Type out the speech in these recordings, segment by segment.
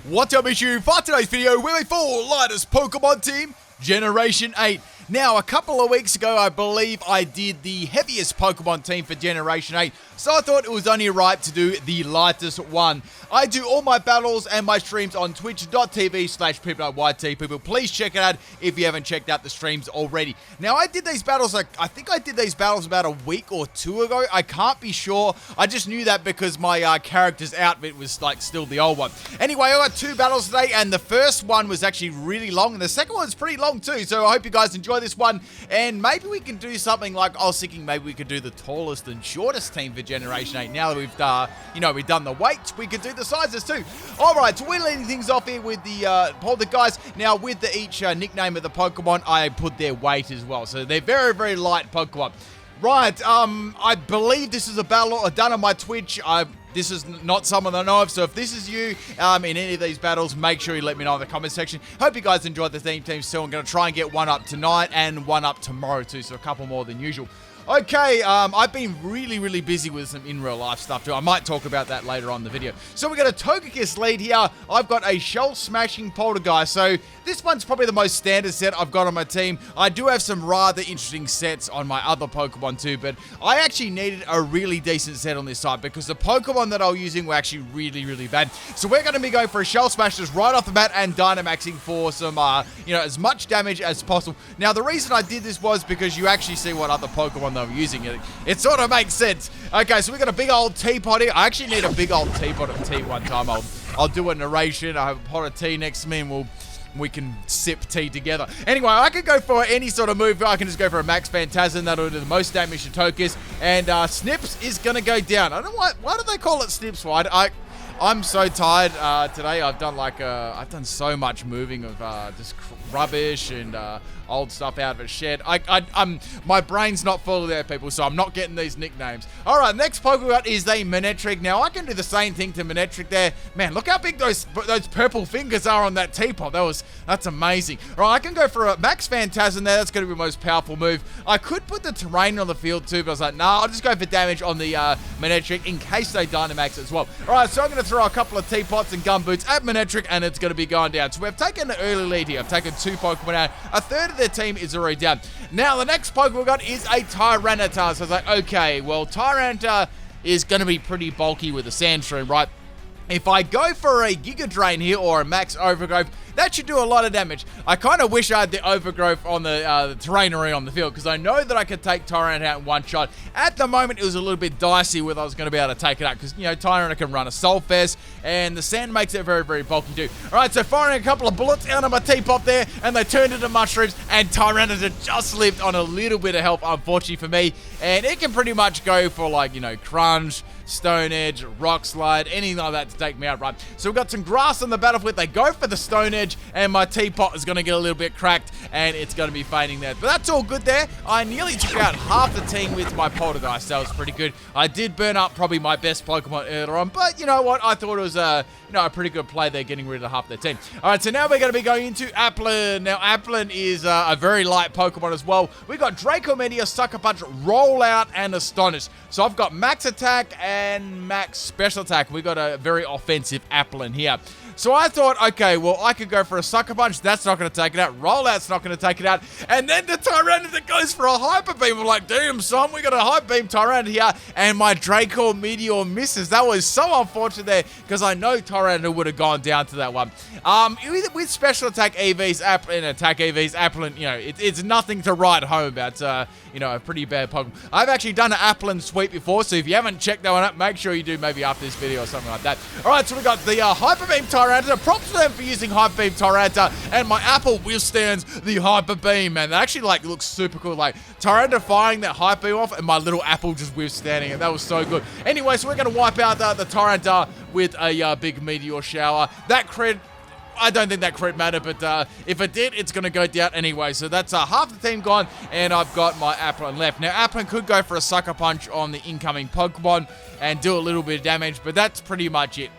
What's up, issue? For today's video, we're the lightest Pokemon team, Generation 8. Now, a couple of weeks ago, I believe I did the heaviest Pokemon team for Generation 8, so I thought it was only right to do the lightest one. I do all my battles and my streams on twitch.tv/PIMPNITE. People, please check it out if you haven't checked out the streams already. Now, I did these battles, I think I did these battles about a week or two ago. I can't be sure. I just knew that because my character's outfit was still the old one. Anyway, I got two battles today, and the first one was actually really long, and the second one's pretty long too, so I hope you guys enjoy this one, and maybe we can do something like, I was thinking maybe we could do the tallest and shortest team for Generation 8. Now that we've, we've done the weights, we could do the sizes too. Alright, so we're leading things off here with the guys. Now, with each nickname of the Pokemon, I put their weight as well, so they're very, very light Pokemon. Right, I believe this is a battle I've done on my Twitch. This is not someone I know of, so if this is you in any of these battles, make sure you let me know in the comment section. Hope you guys enjoyed the theme teams too. I'm going to try and get one up tonight and one up tomorrow too, so a couple more than usual. Okay, I've been really, really busy with some in real life stuff too. I might talk about that later on in the video. So we got a Togekiss lead here. I've got a Shell Smashing Poltergeist. So this one's probably the most standard set I've got on my team. I do have some rather interesting sets on my other Pokemon too, but I actually needed a really decent set on this side because the Pokemon that I was using were actually really, really bad. So we're going to be going for a Shell Smash just right off the bat and Dynamaxing for some, as much damage as possible. Now, the reason I did this was because you actually see what other Pokemon they were using. It sort of makes sense. Okay, so we got a big old teapot here. I actually need a big old teapot of tea one time. I'll do a narration. I have a pot of tea next to me and we can sip tea together. Anyway, I could go for any sort of move. I can just go for a Max Phantasm. That'll do the most damage to Togekiss. And Snips is going to go down. I don't know why do they call it Snips? I'm so tired today. I've done so much moving of just rubbish and old stuff out of a shed. My brain's not full of there, people, so I'm not getting these nicknames. All right, next Pokemon is the Manectric. Now, I can do the same thing to Manectric there. Man, look how big those purple fingers are on that teapot. That's amazing. All right, I can go for a Max Phantasm there. That's going to be the most powerful move. I could put the terrain on the field too, but I was like, nah, I'll just go for damage on the Manectric in case they Dynamax as well. All right, so I'm going to throw a couple of teapots and gumboots at Manectric, and it's going to be going down. So we've taken the early lead here. I've taken two Pokemon out. A third of their team is already down. Now, the next Pokemon we got is a Tyranitar. So I was like, okay, well, Tyranitar is going to be pretty bulky with a Sandstream, right? If I go for a Giga Drain here or a Max Overgrowth, that should do a lot of damage. I kind of wish I had the Overgrowth on the Terrainery on the field because I know that I could take Tyrant out in one shot. At the moment, it was a little bit dicey whether I was going to be able to take it out because, Tyrant can run a Soul Fest and the sand makes it very, very bulky too. All right, so firing a couple of bullets out of my teapot there and they turned into mushrooms and Tyranitar just lived on a little bit of health, unfortunately for me. And it can pretty much go for Crunch, Stone Edge, Rock Slide, anything like that to take me out, right? So we've got some grass on the battlefield. They go for the Stone Edge, and my teapot is going to get a little bit cracked, and it's going to be fading there. But that's all good there. I nearly took out half the team with my Poltergeist. That was pretty good. I did burn up probably my best Pokemon earlier on, but you know what? I thought it was a pretty good play there, getting rid of half their team. All right, so now we're going to be going into Applin. Now, Applin is a very light Pokemon as well. We got Draco Meteor, Sucker Punch, Roll Out, and Astonish. So I've got Max Attack and Max Special Attack. We got a very offensive Applin here. So I thought, okay, well, I could go for a Sucker Punch. That's not going to take it out. Rollout's not going to take it out. And then the Tyranitar goes for a Hyper Beam. I'm like, damn, son, we got a Hyper Beam Tyranitar here. And my Draco Meteor misses. That was so unfortunate there because I know Tyranitar would have gone down to that one. With Special Attack EVs, and Attack EVs, Applin, it's nothing to write home about. A pretty bad Pokemon. I've actually done an Applin sweep before, so if you haven't checked that one out, make sure you do maybe after this video or something like that. All right, so we got the Hyper Beam Tyranitar. Props to them for using Hyper Beam Tyranitar, and my Apple withstands the Hyper Beam, man. That actually looks super cool. Tyranitar firing that Hyper Beam off, and my little Apple just withstanding it. That was so good. Anyway, so we're going to wipe out the Tyranitar with a big Meteor Shower. That crit, I don't think that crit mattered, but if it did, it's going to go down anyway. So that's half the team gone, and I've got my Applin left. Now, Applin could go for a Sucker Punch on the incoming Pokemon and do a little bit of damage, but that's pretty much it.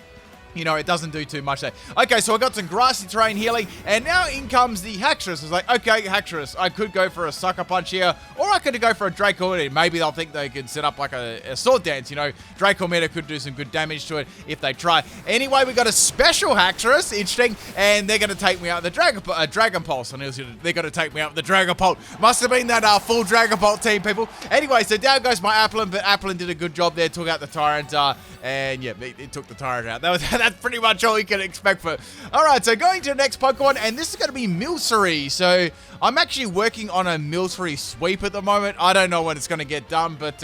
you know, it doesn't do too much there. Okay, so I got some grassy terrain healing, and now in comes the Haxorus. It's like, okay, Haxorus, I could go for a Sucker Punch here, or I could go for a Draco Meter. Maybe they'll think they can set up like a Sword Dance, you know. Draco Meter could do some good damage to it if they try. Anyway, we got a special Haxorus, interesting, and they're going to take me out with the Dragon Pulse. And they're going to take me out with the Dragon Pulse. Must have been that full Dragon Bolt team, people. Anyway, so down goes my Applin, but Applin did a good job there, took out the Tyrant, and yeah, it took the Tyrant out. That's pretty much all you can expect for. Alright, so going to the next Pokemon, and this is going to be Milcery. So I'm actually working on a Milcery sweep at the moment. I don't know when it's going to get done, but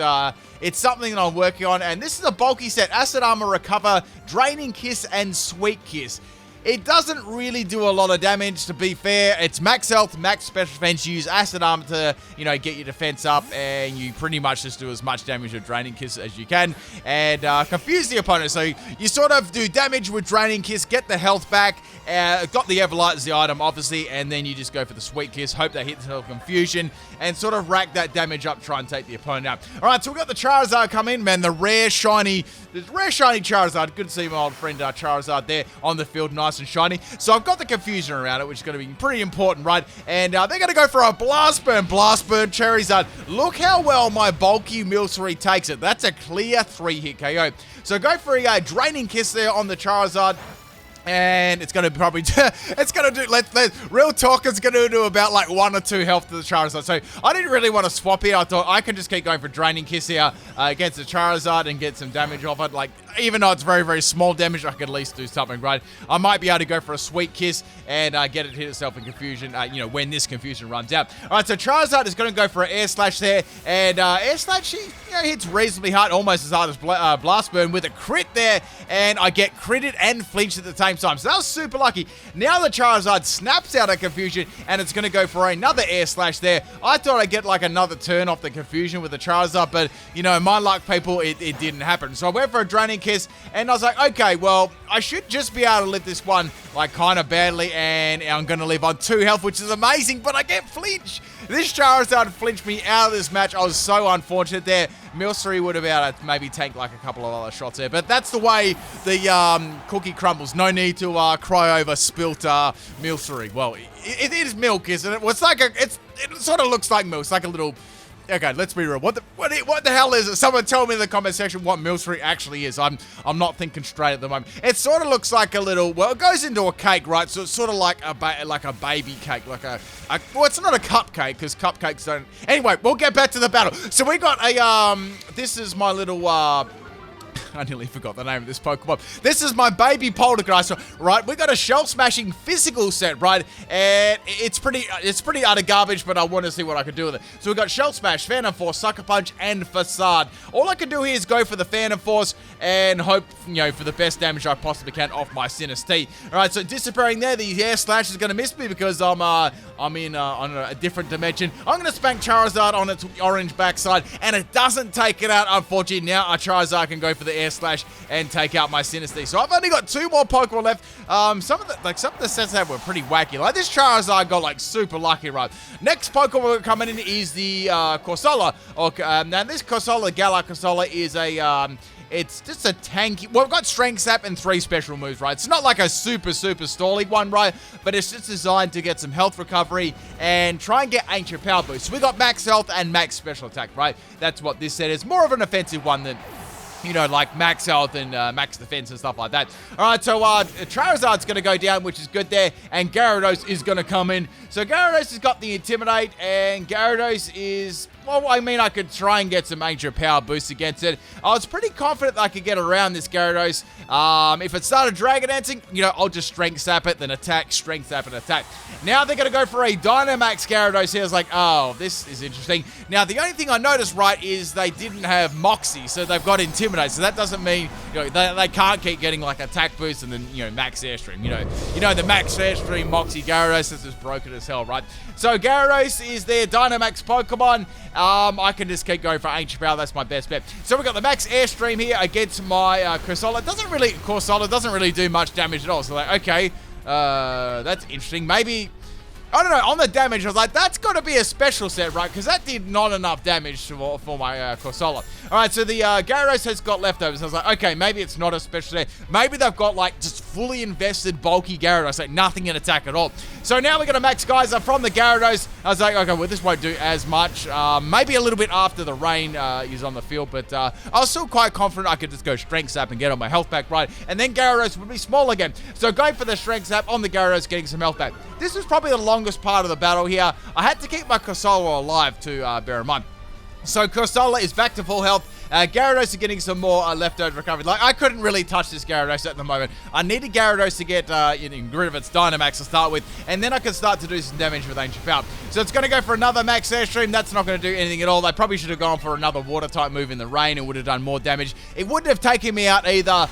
it's something that I'm working on. And this is a bulky set: Acid Armor, Recover, Draining Kiss, and Sweet Kiss. It doesn't really do a lot of damage, to be fair. It's max health, max special defense. Use Acid Armor to, you know, get your defense up, and you pretty much just do as much damage with Draining Kiss as you can, and confuse the opponent. So you sort of do damage with Draining Kiss, get the health back, got the Everlight as the item, obviously, and then you just go for the Sweet Kiss, hope they hit the confusion, and sort of rack that damage up, try and take the opponent out. Alright, so we got the Charizard come in, man, the rare shiny Charizard. Good to see my old friend Charizard there on the field, nice and shiny. So I've got the confusion around it, which is going to be pretty important, right? And they're going to go for a Blast Burn Charizard. Look how well my bulky Milcery takes it. That's a clear 3-hit KO. So go for a Draining Kiss there on the Charizard. And it's going to probably, it's going to do, real talk, it's going to do about like 1 or 2 health to the Charizard. So I didn't really want to swap here. I thought I can just keep going for Draining Kiss here against the Charizard and get some damage off it. Like, even though it's very, very small damage, I could at least do something, right? I might be able to go for a Sweet Kiss and get it hit itself in confusion, you know, when this confusion runs out. All right, so Charizard is going to go for an Air Slash there. And Air Slash, you know, hits reasonably hard, almost as hard as Blast Burn with a crit there. And I get critted and flinched at the same time. So that was super lucky. Now the Charizard snaps out of confusion, and it's going to go for another Air Slash there. I thought I'd get like another turn off the confusion with the Charizard, but, you know, my luck, people, it didn't happen. So I went for a Draining Kiss, and I was like, okay, well, I should just be able to live this one, like, kind of badly, and I'm going to live on 2 health, which is amazing, but I get flinch. This Charizard flinched me out of this match. I was so unfortunate there. Milcery would have been able to maybe tank like a couple of other shots there, but that's the way the cookie crumbles. No need to cry over spilt Milcery. Well, it is milk, isn't it? Well, it's like it sort of looks like milk. It's like a little. Okay, let's be real. What the hell is it? Someone tell me in the comment section what Milcery actually is. I'm not thinking straight at the moment. It sort of looks like a little. Well, it goes into a cake, right? So it's sort of like a baby cake, like well, it's not a cupcake because cupcakes don't. Anyway, we'll get back to the battle. So we got a this is my little I nearly forgot the name of this Pokemon. This is my baby Poltergeist, right? We got a Shell Smashing physical set, right? And it's pretty utter garbage, but I want to see what I can do with it. So we got Shell Smash, Phantom Force, Sucker Punch, and Facade. All I can do here is go for the Phantom Force and hope, you know, for the best damage I possibly can off my Sinistee. All right, so disappearing there, the Air Slash is going to miss me because I'm in on a different dimension. I'm going to spank Charizard on its orange backside, and it doesn't take it out, unfortunately. Now our Charizard can go for the Air Slash and take out my Sinistee. So I've only got 2 more Pokemon left. Some of the sets I had were pretty wacky. Like this Charizard got like super lucky, right? Next Pokemon coming in is the Corsola. Now this Corsola, Galar Corsola, is a it's just a tanky. Well, we've got Strength Sap and 3 special moves, right? It's not like a super stally one, right? But it's just designed to get some health recovery and try and get Ancient Power Boost. So we got max health and max special attack, right? That's what this set is. More of an offensive one than, you know, like max health and max defense and stuff like that. All right, so Charizard's going to go down, which is good there, and Gyarados is going to come in. So Gyarados has got the Intimidate, and Gyarados is, well, I mean, I could try and get some Ancient Power Boost against it. I was pretty confident that I could get around this Gyarados. If it started Dragon Dancing, you know, I'll just Strength Sap it, then attack, Strength Sap, and attack. Now they're going to go for a Dynamax Gyarados here. I was like, oh, this is interesting. Now, the only thing I noticed, right, is they didn't have Moxie, so they've got Intimidate. So that doesn't mean, you know, they can't keep getting like attack boost and then, you know, max airstream. You know the max airstream Moxie Gyarados is just broken as hell, right? So Gyarados is their Dynamax Pokemon. I can just keep going for Ancient Power. That's my best bet. So we've got the max airstream here against my Corsola. Corsola doesn't really do much damage at all. So like, okay, that's interesting. Maybe I don't know, on the damage, I was like, that's got to be a special set, right? Because that did not enough damage for my Corsola. All right, so the Gyarados has got leftovers. I was like, okay, maybe it's not a special set. Maybe they've got, like, just fully invested, bulky Gyarados, like nothing in attack at all. So now we're going to max Geyser from the Gyarados. I was like, okay, well, this won't do as much. Maybe a little bit after the rain is on the field, but I was still quite confident I could just go Strength Sap and get on my health back, right? And then Gyarados would be small again. So going for the Strength Sap on the Gyarados, getting some health back. This was probably the longest part of the battle here. I had to keep my Corsola alive too, bear in mind. So Corsola is back to full health. Gyarados is getting some more leftover recovery. Like, I couldn't really touch this Gyarados at the moment. I needed Gyarados to get rid of its Dynamax to start with, and then I could start to do some damage with Ancient Power. So it's going to go for another Max Airstream. That's not going to do anything at all. They probably should have gone for another Water-type move in the rain and would have done more damage. It wouldn't have taken me out either.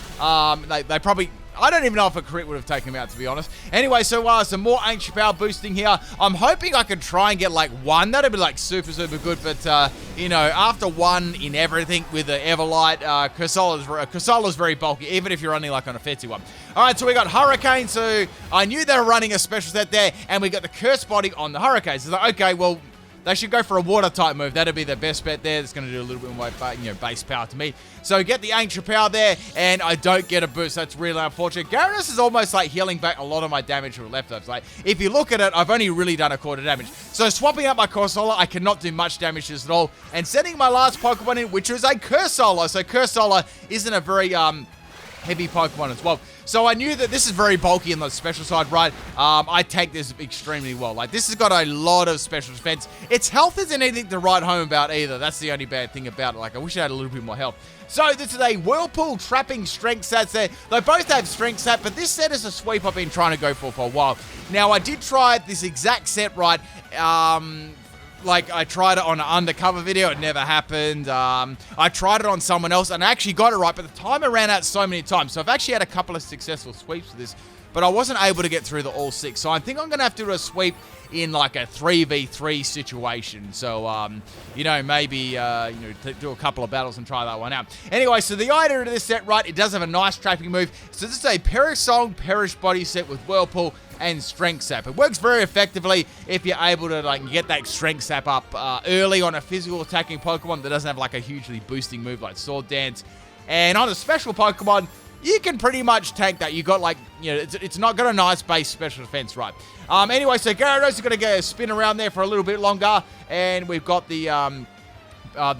They probably... I don't even know if a crit would have taken him out, to be honest. Anyway, so some more Ancient Power boosting here. I'm hoping I can try and get, like, one. That'd be, like, super, super good. But, you know, after one in everything with the Everlight, Corsola's very bulky, even if you're only, like, on a fancy one. All right, so we got Hurricane. So I knew they were running a special set there. And we got the Curse Body on the Hurricane. So, like, okay, well... They should go for a Water-type move. That'd be the best bet there. It's going to do a little bit more, base power to me. So get the Ancient Power there, and I don't get a boost. That's really unfortunate. Gyarados is almost like healing back a lot of my damage from leftovers. Like, if you look at it, I've only really done a quarter damage. So swapping out my Corsola, I cannot do much damage to this at all. And sending my last Pokemon in, which was a Cursola. So Cursola isn't a very heavy Pokemon as well. So I knew that this is very bulky on the special side, right? I take this extremely well. Like, this has got a lot of special defense. Its health isn't anything to write home about either. That's the only bad thing about it. Like, I wish I had a little bit more health. So this is a Whirlpool Trapping Strength set there. They both have Strength set, but this set is a sweep I've been trying to go for a while. Now, I did try this exact set, right? Like, I tried it on an undercover video. It never happened. I tried it on someone else, and I actually got it right, but the timer ran out so many times. So I've actually had a couple of successful sweeps with this, but I wasn't able to get through the all 6. So I think I'm going to have to do a sweep in, like, a 3v3 situation. So, you know, maybe, do a couple of battles and try that one out. Anyway, so the idea of this set, right, it does have a nice trapping move. So this is a Perish Song, Perish Body set with Whirlpool and Strength Sap. It works very effectively if you're able to, like, get that Strength Sap up early on a physical attacking Pokemon that doesn't have, like, a hugely boosting move like Sword Dance. And on a special Pokemon, you can pretty much tank that. You got, like, you know, it's not got a nice base special defense, right? Anyway, so Gyarados is going to go spin around there for a little bit longer, and we've got the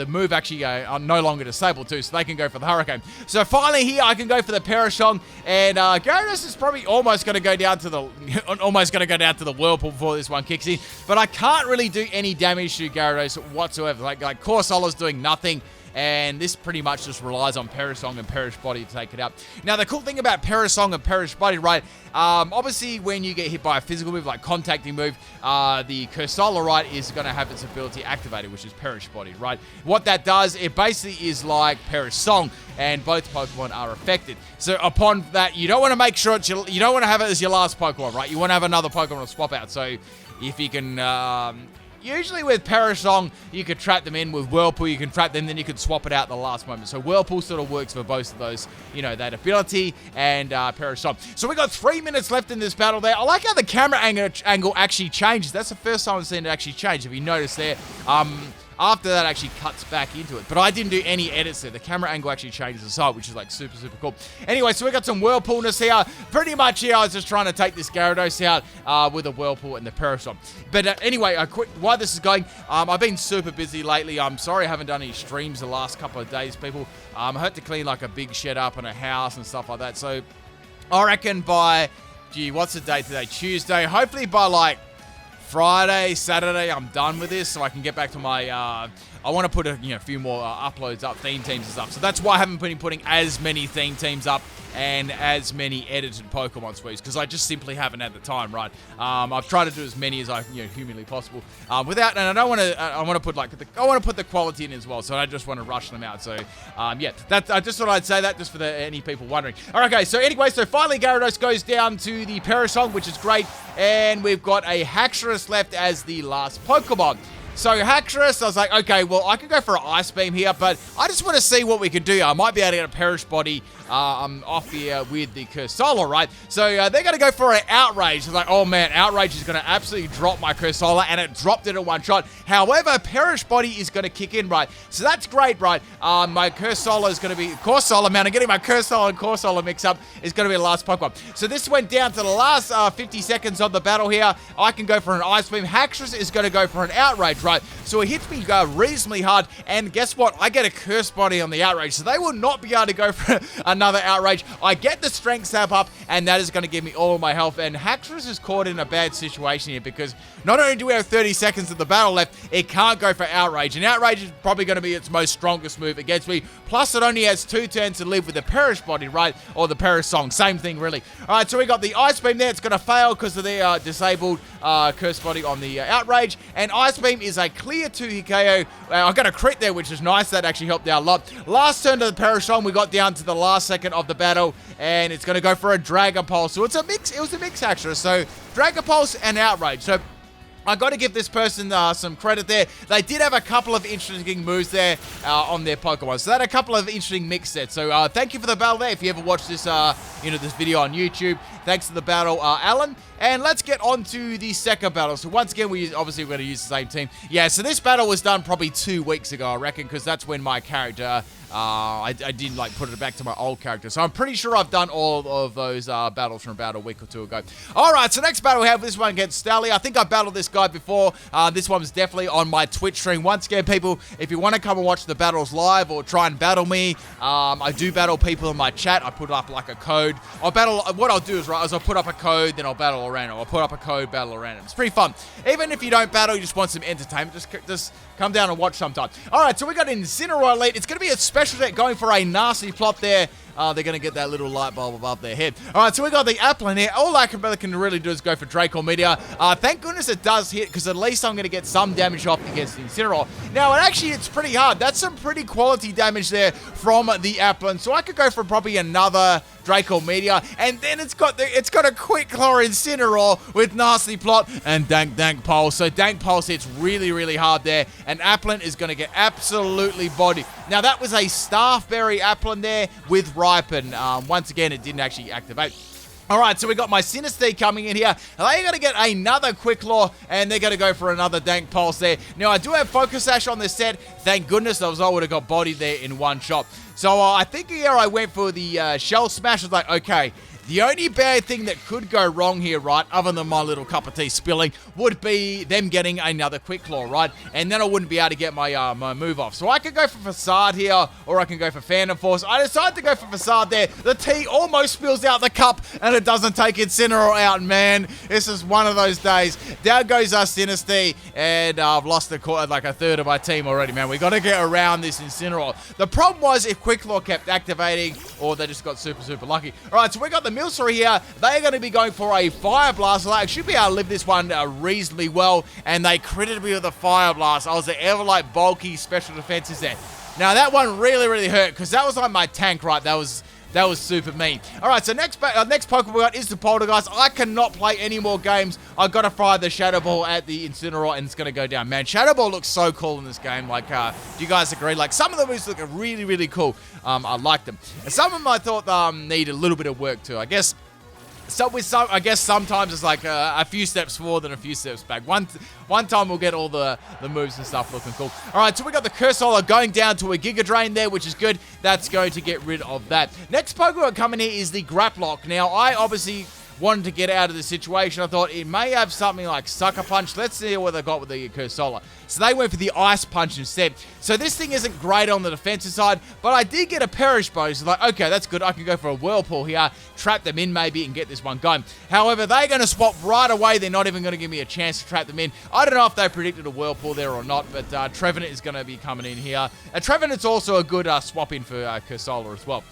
move actually no longer disabled too, so they can go for the Hurricane. So finally here, I can go for the Perishong, and Gyarados is probably almost going to go down to the Whirlpool before this one kicks in. But I can't really do any damage to Gyarados whatsoever. Like Corsola's doing nothing. And this pretty much just relies on Perisong and Perish Body to take it out. Now, the cool thing about Perisong and Perish Body, right, obviously when you get hit by a physical move, like contacting move, the Cursola, right, is going to have its ability activated, which is Perish Body, right? What that does, it basically is like Perish Song, and both Pokemon are affected. So upon that, you don't want to make sure you don't want to have it as your last Pokemon, right? You want to have another Pokemon to swap out. So if you can... Usually with Perisong, you could trap them in. With Whirlpool, you can trap them, then you could swap it out at the last moment. So Whirlpool sort of works for both of those, you know, that ability and Perisong. So we got 3 minutes left in this battle there. I like how the camera angle actually changes. That's the first time I've seen it actually change. If you notice there, after that actually cuts back into it. But I didn't do any edits there. The camera angle actually changes the side, which is like super, super cool. Anyway, so we got some Whirlpoolness here. Pretty much here, I was just trying to take this Gyarados out with a Whirlpool and the Perisong. But anyway, while this is going, I've been super busy lately. I'm sorry I haven't done any streams the last couple of days, people. I had to clean like a big shed up and a house and stuff like that. So I reckon by, what's the date today? Tuesday. Hopefully by like Friday, Saturday, I'm done with this, so I can get back to my, I want to put a few more uploads up, theme teams and stuff. So that's why I haven't been putting as many theme teams up and as many edited Pokemon sweeps, because I just simply haven't had the time, right? I've tried to do as many as I humanly possible, and I don't want to. I want to put I want to put the quality in as well, so I just want to rush them out. So yeah, I just thought I'd say that just for any people wondering. All right, okay. So anyway, so finally Gyarados goes down to the Perisong, which is great, and we've got a Haxorus left as the last Pokemon. So Haxorus, I was like, okay, well, I could go for an Ice Beam here, but I just want to see what we could do. I might be able to get a Perish Body off here with the Cursola, right? So they're going to go for an Outrage. It's like, oh man, Outrage is going to absolutely drop my Cursola, and it dropped it in one shot. However, Perish Body is going to kick in, right? So that's great, right? My Cursola is going to be Corsola, man. I'm getting my Cursola and Corsola mix up. Is going to be the last Pokemon. So this went down to the last 50 seconds of the battle here. I can go for an Ice Beam. Haxorus is going to go for an Outrage, right? So it hits me reasonably hard, and guess what? I get a Curse Body on the Outrage, so they will not be able to go for another Outrage. I get the Strength Sap up, and that is going to give me all of my health, and Haxorus is caught in a bad situation here, because not only do we have 30 seconds of the battle left, it can't go for Outrage, and Outrage is probably going to be its most strongest move against me, plus it only has 2 turns to live with the Perish Body, right? Or the Perish Song, same thing really. Alright, so we got the Ice Beam there. It's going to fail because of the disabled Curse Body on the Outrage, and Ice Beam is a clear 2 KO. I got a crit there, which is nice. That actually helped out a lot. Last turn to the Perish Song, we got down to the last second of the battle, and it's going to go for a Dragon Pulse. So it's a mix. It was a mix, actually. So Dragon Pulse and Outrage. So I got to give this person some credit there. They did have a couple of interesting moves there on their Pokemon. So they had a couple of interesting mix sets. So thank you for the battle there. If you ever watched this, this video on YouTube, thanks for the battle, Alan. And let's get on to the second battle. So once again, we're going to use the same team. Yeah, so this battle was done probably 2 weeks ago, I reckon, because that's when my character, I didn't like put it back to my old character. So I'm pretty sure I've done all of those battles from about a week or 2 ago. All right, so next battle we have this one against Stalemate. I think I battled this guy before. This one was definitely on my Twitch stream. Once again, people, if you want to come and watch the battles live or try and battle me, I do battle people in my chat. I put up like a code. What I'll do is I'll put up a code, then I'll battle a random. I'll put up a code, battle a random. It's pretty fun. Even if you don't battle, you just want some entertainment, just come down and watch sometime. All right, so we got Incineroar Elite. It's going to be a special deck going for a nasty plot there. They're going to get that little light bulb above their head. All right, so we got the Applin here. All I can really do is go for Draco Meteor. Thank goodness it does hit, because at least I'm going to get some damage off against the Incineroar. Now, it's pretty hard. That's some pretty quality damage there from the Applin. So I could go for probably another Draco Meteor, and then it's got a Quick Claw Incineroar with Nasty Plot and Dank Pulse. So Dank Pulse hits really, really hard there, and Applin is going to get absolutely bodied. Now, that was a Staffberry Applin there with Ripen. Once again, it didn't actually activate. Alright, so we got my Sinistee coming in here. They're going to get another Quick Claw, and they're going to go for another Dank Pulse there. Now, I do have Focus Sash on this set. Thank goodness, I would have got bodied there in one shot. So, I think here I went for the Shell Smash. I was like, okay, the only bad thing that could go wrong here, right, other than my little cup of tea spilling, would be them getting another Quick Claw, right? And then I wouldn't be able to get my my move off. So I could go for Facade here, or I can go for Phantom Force. I decided to go for Facade there. The tea almost spills out the cup, and it doesn't take Incineroar out, man. This is one of those days. Down goes our Sinistee, and I've lost like a third of my team already, man. We got to get around this Incineroar. The problem was if Quick Claw kept activating, or they just got super, super lucky. All right, so we got the Milcery here. They're going to be going for a Fire Blast. I should be able to live this one reasonably well, and they critted me with a Fire Blast. I was the Everlight bulky special defenses there. Now, that one really, really hurt, because that was like my tank, right? That was super mean. All right, so next Pokemon we got is the Poltergeist. I cannot play any more games. I've got to fire the Shadow Ball at the Incineroar, and it's going to go down. Man, Shadow Ball looks so cool in this game. Like, do you guys agree? Like, some of the moves look really, really cool. I like them. And some of them I thought need a little bit of work too. I guess sometimes it's like a few steps forward and a few steps back. One time we'll get all the moves and stuff looking cool. All right, so we got the Cursola going down to a Giga Drain there, which is good. That's going to get rid of that. Next Pokemon coming here is the Graplock. Now, I obviously wanted to get out of the situation. I thought it may have something like Sucker Punch. Let's see what they got with the Cursola. So they went for the Ice Punch instead. So this thing isn't great on the defensive side, but I did get a Perish Body. So like, okay, that's good. I can go for a Whirlpool here, trap them in maybe, and get this one going. However, they're going to swap right away. They're not even going to give me a chance to trap them in. I don't know if they predicted a Whirlpool there or not, but Trevenant is going to be coming in here. Trevenant's also a good swap in for Cursola as well.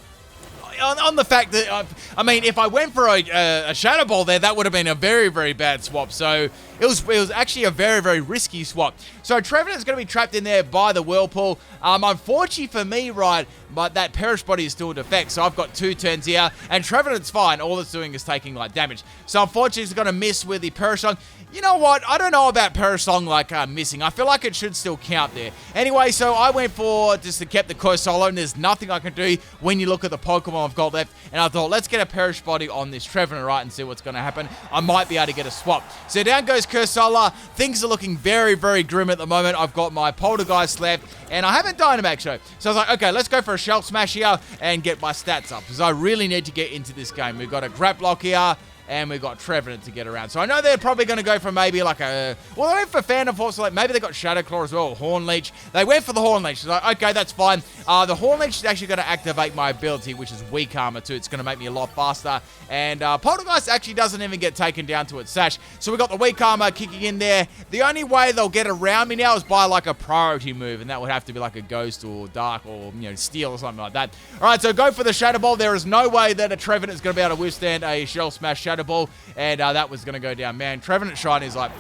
On the fact that, I mean, if I went for a Shadow Ball there, that would have been a very, very bad swap. So it was actually a very, very risky swap. So Trevenant's going to be trapped in there by the Whirlpool. Unfortunately for me, right, but that Perish Body is still in effect. So I've got 2 turns here, and Trevenant's fine. All it's doing is taking like damage. So unfortunately, it's going to miss with the Perish Song. You know what? I don't know about Perisong like missing. I feel like it should still count there. Anyway, so I went for just to keep the Cursolo, and there's nothing I can do when you look at the Pokemon I've got left. And I thought, let's get a Perish Body on this Trevenant, right, and see what's going to happen. I might be able to get a swap. So down goes Cursolo. Things are looking very, very grim at the moment. I've got my Poltergeist left, and I haven't Dynamax show. So I was like, okay, let's go for a Shell Smash here and get my stats up, because I really need to get into this game. We've got a Graplock here, and we've got Trevenant to get around. So I know they're probably going to go for maybe like a... Well, they went for Phantom Force, so like maybe they got Shadow Claw as well, or Horn Leech. They went for the Horn Leech. So like, okay, that's fine. The Horn Leech is actually going to activate my ability, which is Weak Armor too. It's going to make me a lot faster. And Poltergeist actually doesn't even get taken down to its sash. So we got the Weak Armor kicking in there. The only way they'll get around me now is by like a priority move, and that would have to be like a Ghost or Dark or, you know, Steel or something like that. All right, so go for the Shadow Ball. There is no way that a Trevenant is going to be able to withstand a Shell Smash Shadow Ball. And that was going to go down. Man, Trevenant Shinies, like,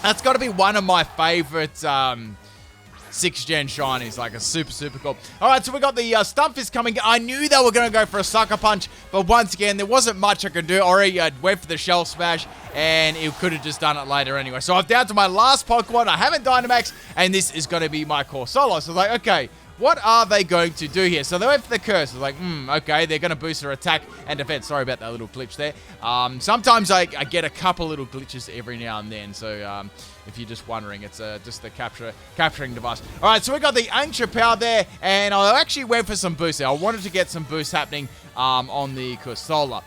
that's got to be one of my favorite 6th-gen Shinies. Like, a super, super cool. All right, so we got the Stunfisk coming. I knew they were going to go for a Sucker Punch, but once again, there wasn't much I could do. I already went for the Shell Smash, and it could have just done it later anyway. So I'm down to my last Pokemon. I haven't Dynamax, and this is going to be my core solo. So, like, okay, what are they going to do here? So they went for the Curse. It's like, okay, they're going to boost their attack and defense. Sorry about that little glitch there. Sometimes I get a couple little glitches every now and then. So if you're just wondering, it's just the capturing device. All right, so we got the Ancient Power there, and I actually went for some boosts there. I wanted to get some boosts happening on the Cursola.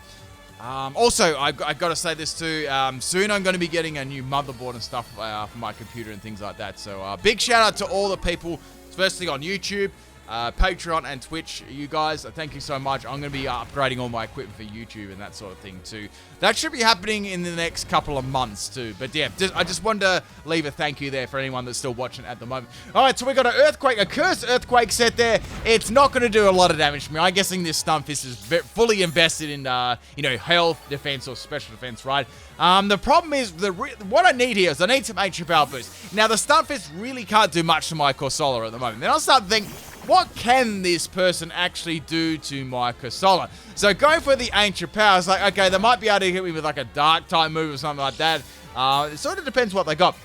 Also, I got to say this too, soon I'm going to be getting a new motherboard and stuff for my computer and things like that. So big shout out to all the people, especially on YouTube, Patreon, and Twitch. You guys, thank you so much. I'm going to be upgrading all my equipment for YouTube and that sort of thing too. That should be happening in the next couple of months too. But yeah, I just wanted to leave a thank you there for anyone that's still watching at the moment. All right, so we got an Earthquake, a Cursed Earthquake set there. It's not going to do a lot of damage to me. I'm guessing this Stunfisk is fully invested in, you know, health, defense, or special defense, right? The problem is, what I need here is I need some Ancient Power boost. Now, the Stunfisk really can't do much to my Corsola at the moment. Then I'll start to think, what can this person actually do to my Corsola? So going for the Ancient Power, it's like, okay, they might be able to hit me with like a Dark type move or something like that. It sort of depends what they got.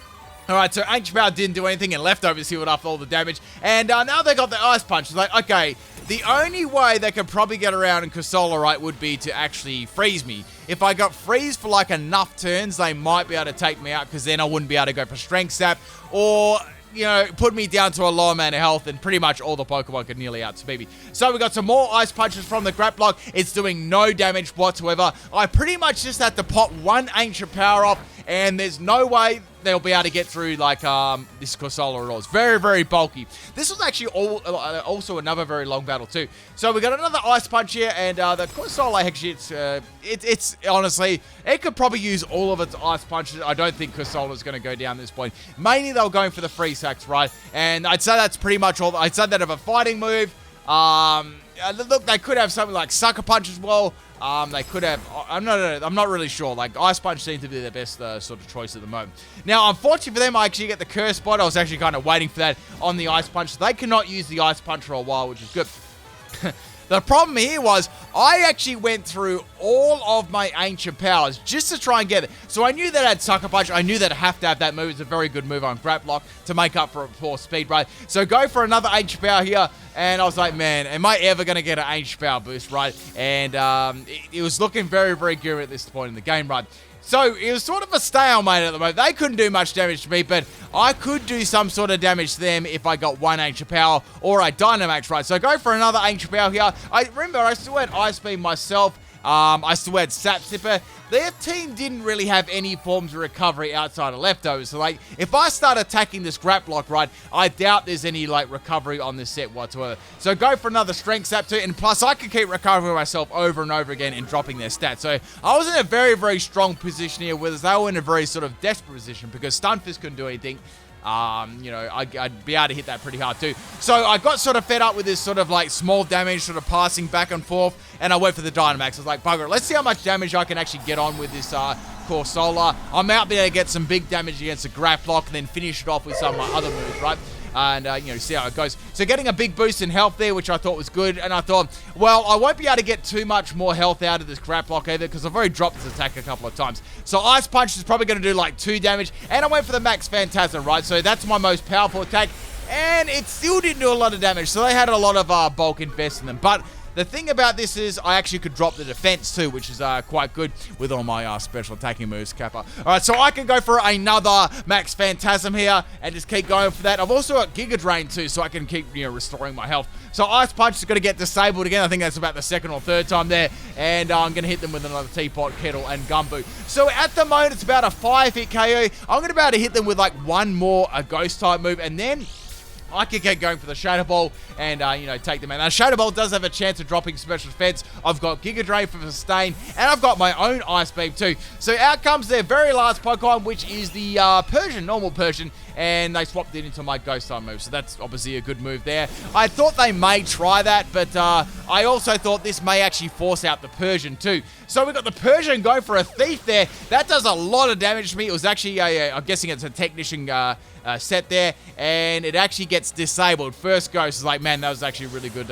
Alright, so Ancient Power didn't do anything, and Leftovers healed up all the damage. And now they got the Ice Punch. It's like, okay, the only way they could probably get around in Corsola, right, would be to actually freeze me. If I got freeze for like enough turns, they might be able to take me out, because then I wouldn't be able to go for Strength Sap, or, you know, put me down to a low amount of health, and pretty much all the Pokemon could nearly outspeed me. So we got some more Ice Punches from the Graplock. It's doing no damage whatsoever. I pretty much just had to pop one Ancient Power off, and there's no way they'll be able to get through like this Corsola at all. It's very, very bulky. This was actually also another very long battle too. So we got another Ice Punch here, and the Corsola actually, it's honestly, it could probably use all of its Ice Punches. I don't think Corsola's going to go down this point. Mainly they're going for the Freeze Hacks, right? And I'd say that's pretty much all. I'd say that of a fighting move. Look, they could have something like Sucker Punch as well. They could have, I'm not really sure. Like, Ice Punch seems to be their best sort of choice at the moment. Now, unfortunately for them, I actually get the Curse Bot. I was actually kind of waiting for that on the Ice Punch. They cannot use the Ice Punch for a while, which is good. The problem here was I actually went through all of my Ancient Powers just to try and get it. So I knew that I had Sucker Punch. I knew that I have to have that move. It's a very good move on Graplock to make up for poor speed, right? So go for another Ancient Power here. And I was like, man, am I ever going to get an Ancient Power boost, right? And it was looking very, very good at this point in the game, right? So it was sort of a stalemate at the moment. They couldn't do much damage to me, but I could do some sort of damage to them if I got one Ancient Power or a Dynamax, right? So go for another Ancient Power here. I remember I still had Ice Beam myself. I still had Sap Sipper. Their team didn't really have any forms of recovery outside of Leftovers. So, like, if I start attacking this Graplock, right, I doubt there's any, like, recovery on this set whatsoever. So, go for another Strength Sap too. And plus, I can keep recovering myself over and over again and dropping their stats. So, I was in a very, very strong position here, whereas they were in a very sort of desperate position because Stunfisk couldn't do anything. You know, I'd be able to hit that pretty hard too. So I got sort of fed up with this sort of like small damage sort of passing back and forth, and I went for the Dynamax. I was like, bugger it, let's see how much damage I can actually get on with this Corsola. I'm out there to get some big damage against the Graplock and then finish it off with some of my other moves, right? and, see how it goes. So getting a big boost in health there, which I thought was good, and I thought, well, I won't be able to get too much more health out of this Graplock either, because I've already dropped this attack a couple of times. So Ice Punch is probably going to do like 2 damage, and I went for the Max Phantasm, right? So that's my most powerful attack, and it still didn't do a lot of damage, so they had a lot of bulk invest in them. But the thing about this is I actually could drop the defense too, which is quite good with all my special attacking moves, Kappa. Alright, so I can go for another Max Phantasm here and just keep going for that. I've also got Giga Drain too, so I can keep, restoring my health. So Ice Punch is going to get disabled again. I think that's about the 2nd or 3rd time there. And I'm going to hit them with another Teapot, Kettle, and Gumbo. So at the moment, it's about a 5-hit KO. I'm going to be able to hit them with like one more Ghost type move, and then I could get going for the Shadow Ball and, take them out. Now, Shadow Ball does have a chance of dropping special defense. I've got Giga Drain for Sustain, and I've got my own Ice Beam too. So out comes their very last Pokemon, which is the Persian, normal Persian, and they swapped it into my Ghost type move. So that's obviously a good move there. I thought they may try that, but I also thought this may actually force out the Persian too. So we got the Persian going for a Thief there. That does a lot of damage to me. It was actually I'm guessing it's a Technician set there, and it actually gets disabled. First Ghost is like, man, that was actually really good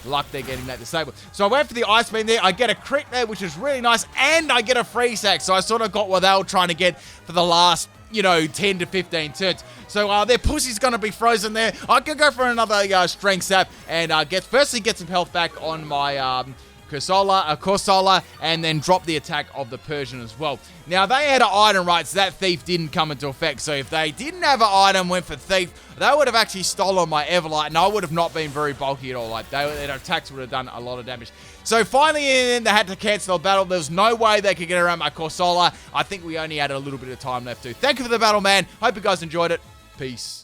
luck there getting that disabled. So I went for the Ice Beam there. I get a crit there, which is really nice, and I get a free sack. So I sort of got what they were trying to get for the last 10 to 15 turns. So their pussy's going to be frozen there. I can go for another Strength Sap and firstly get some health back on my Corsola, and then drop the attack of the Persian as well. Now, they had an item, right, so that Thief didn't come into effect. So if they didn't have an item, went for Thief, they would have actually stolen my Everlight, and I would have not been very bulky at all. Like, their attacks would have done a lot of damage. So finally, they had to cancel the battle. There was no way they could get around my Corsola. I think we only had a little bit of time left too. Thank you for the battle, man. Hope you guys enjoyed it. Peace.